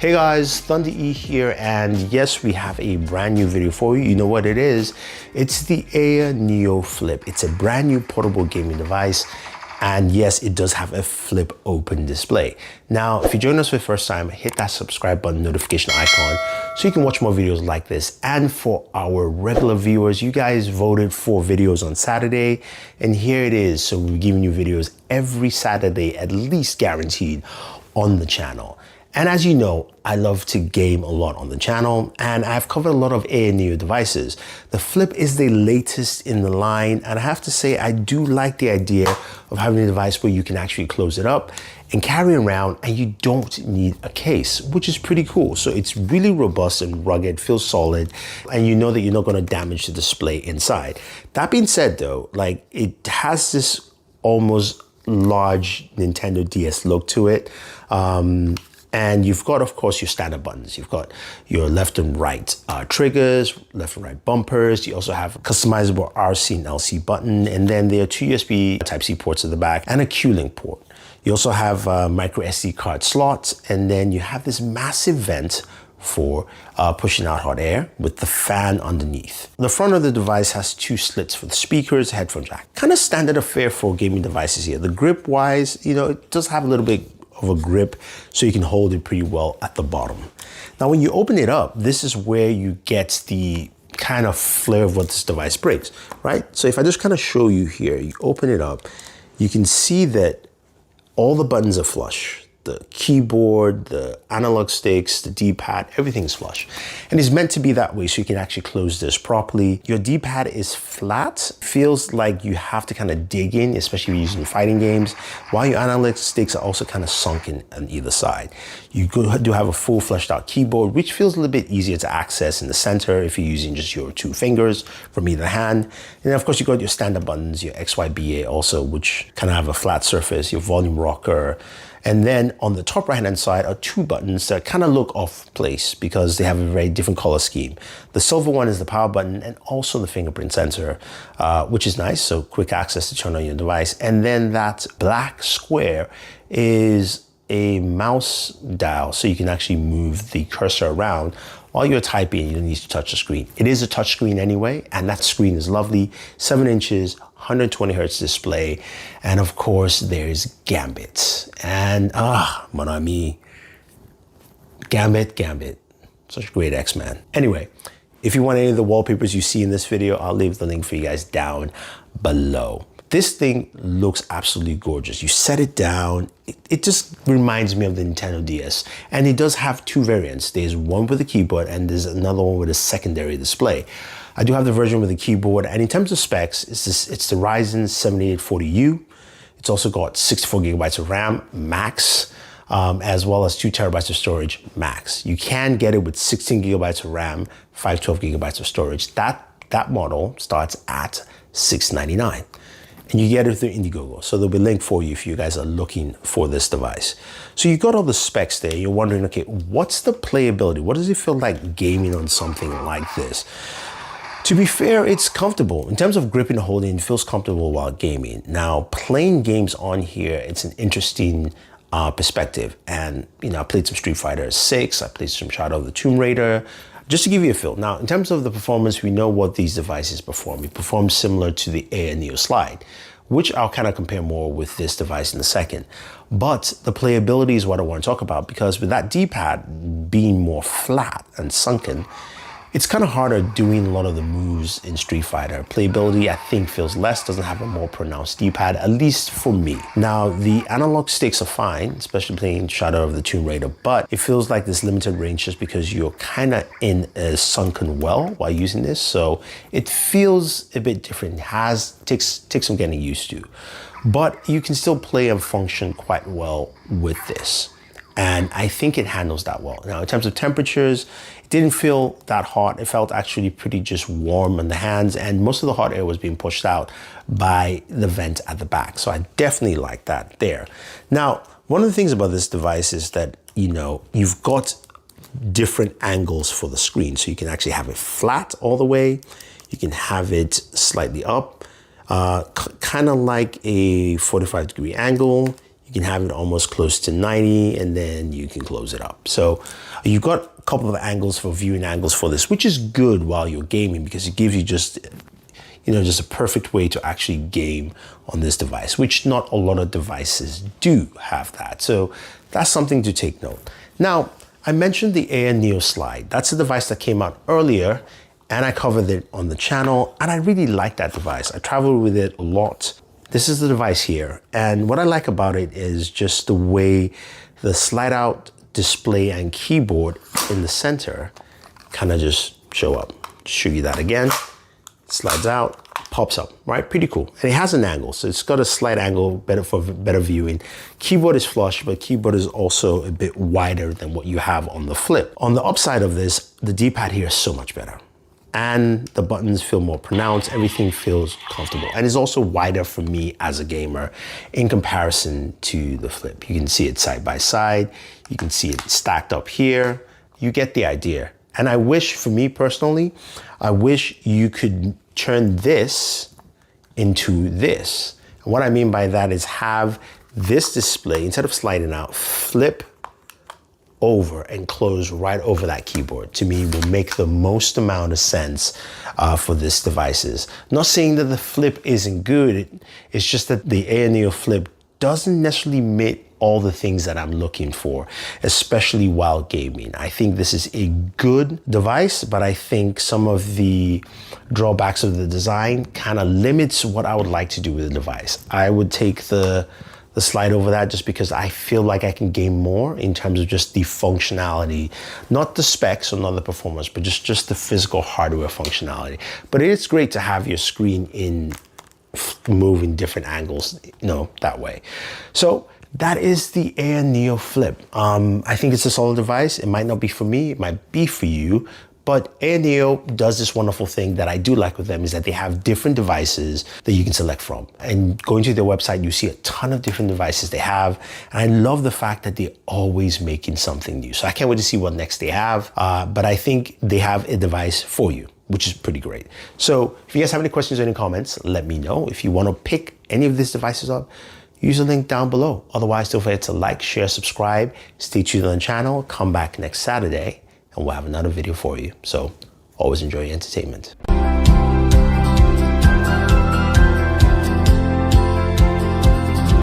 Hey guys, Thunder E here, and yes, we have a brand new video for you. You know what it is? It's the AYANEO Flip. It's a brand new portable gaming device, and yes, it does have a flip open display. Now, if you join us for the first time, hit that subscribe button, notification icon, so you can watch more videos like this. And for our regular viewers, you guys voted for videos on Saturday, and here it is. So we're giving you videos every Saturday, at least guaranteed, on the channel. And as you know, I love to game a lot on the channel, and I've covered a lot of AYANEO devices. The Flip is the latest in the line, and I have to say I do like the idea of having a device where you can actually close it up and carry around, and you don't need a case, which is pretty cool. So it's really robust and rugged, feels solid, and you know that you're not going to damage the display inside. That being said though, like, it has this almost large Nintendo DS look to it. And you've got, of course, your standard buttons. You've got your left and right triggers, left and right bumpers. You also have customizable RC and LC button. And then there are two USB Type-C ports at the back and a Q-Link port. You also have micro SD card slots. And then you have this massive vent for pushing out hot air with the fan underneath. The front of the device has two slits for the speakers, headphone jack. Kind of standard affair for gaming devices here. The grip wise, you know, it does have a little bit of a grip, so you can hold it pretty well at the bottom. Now, when you open it up, this is where you get the kind of flair of what this device brings, right? So if I just kind of show you here, you open it up, you can see that all the buttons are flush. The keyboard, the analog sticks, the D-pad, everything's flush. And it's meant to be that way so you can actually close this properly. Your D-pad is flat, feels like you have to kind of dig in, especially if you're using fighting games, while your analog sticks are also kind of sunken on either side. You do have a full fleshed out keyboard, which feels a little bit easier to access in the center if you're using just your two fingers from either hand. And then of course you got your standard buttons, your XYBA also, which kind of have a flat surface, your volume rocker. And then on the top right-hand side are two buttons that kind of look off place because they have a very different color scheme. The silver one is the power button and also the fingerprint sensor, which is nice. So quick access to turn on your device. And then that black square is a mouse dial. So you can actually move the cursor around while you're typing. You don't need to touch the screen. It is a touch screen anyway, and that screen is lovely. 7 inches, 120 hertz display, and of course there's Gambit. And mon ami, Gambit, such a great X-Man. Anyway, if you want any of the wallpapers you see in this video, I'll leave the link for you guys down below. This thing looks absolutely gorgeous. You set it down, it just reminds me of the Nintendo DS. And it does have two variants. There's one with a keyboard and there's another one with a secondary display. I do have the version with a keyboard, and in terms of specs, it's the Ryzen 7840U. It's also got 64 gigabytes of RAM max, as well as 2 terabytes of storage max. You can get it with 16 gigabytes of RAM, 512 gigabytes of storage. That model starts at $699. And you get it through Indiegogo. So there'll be a link for you if you guys are looking for this device. So you got all the specs there. You're wondering, okay, what's the playability? What does it feel like gaming on something like this? To be fair, it's comfortable. In terms of gripping and holding, it feels comfortable while gaming. Now, playing games on here, it's an interesting perspective. And, you know, I played some Street Fighter 6, I played some Shadow of the Tomb Raider, just to give you a feel. Now, in terms of the performance, we know what these devices perform. It performs similar to the AYANEO Slide, which I'll kind of compare more with this device in a second. But the playability is what I want to talk about, because with that D-pad being more flat and sunken, it's kind of harder doing a lot of the moves in Street Fighter. Playability, I think, feels less, doesn't have a more pronounced D-pad, at least for me. Now, the analog sticks are fine, especially playing Shadow of the Tomb Raider, but it feels like this limited range just because you're kind of in a sunken well while using this. So it feels a bit different. It takes some getting used to, but you can still play and function quite well with this. And I think it handles that well. Now, in terms of temperatures, it didn't feel that hot. It felt actually pretty just warm on the hands, and most of the hot air was being pushed out by the vent at the back. So I definitely like that there. Now, one of the things about this device is that, you know, you've got different angles for the screen. So you can actually have it flat all the way. You can have it slightly up, kind of like a 45-degree angle. You You can have it almost close to 90 and then you can close it up. So you've got a couple of angles for viewing angles for this, which is good while you're gaming because it gives you just a perfect way to actually game on this device, which not a lot of devices do have that. So that's something to take note. Now, I mentioned the AYANEO Slide. That's a device that came out earlier and I covered it on the channel and I really like that device. I travel with it a lot. This is the device here. And what I like about it is just the way the slide out display and keyboard in the center kind of just show up. Show you that again. Slides out, pops up, right? Pretty cool. And it has an angle, so it's got a slight angle, better for better viewing. Keyboard is flush, but keyboard is also a bit wider than what you have on the Flip. On the upside of this, the D-pad here is so much better. And the buttons feel more pronounced, everything feels comfortable. And it's also wider for me as a gamer in comparison to the Flip. You can see it side by side, you can see it stacked up here, you get the idea. And I wish, for me personally, I wish you could turn this into this. And what I mean by that is have this display, instead of sliding out, flip over and close right over that keyboard. To me, will make the most amount of sense for this devices. Not saying that the Flip isn't good, it's just that the AYANEO Flip doesn't necessarily meet all the things that I'm looking for, especially while gaming. I think this is a good device, but I think some of the drawbacks of the design kind of limits what I would like to do with the device. I would take the slide over that just because I feel like I can gain more in terms of just the functionality, not the specs or not the performance, but just the physical hardware functionality. But it's great to have your screen move in different angles, that way. So that is the AYANEO Flip. I think it's a solid device. It might not be for me, it might be for you, but AYANEO does this wonderful thing that I do like with them is that they have different devices that you can select from. And going to their website, you see a ton of different devices they have. And I love the fact that they're always making something new. So I can't wait to see what next they have. But I think they have a device for you, which is pretty great. So if you guys have any questions or any comments, let me know. If you want to pick any of these devices up, use the link down below. Otherwise, don't forget to like, share, subscribe, stay tuned on the channel, come back next Saturday, and we'll have another video for you. So always enjoy your entertainment.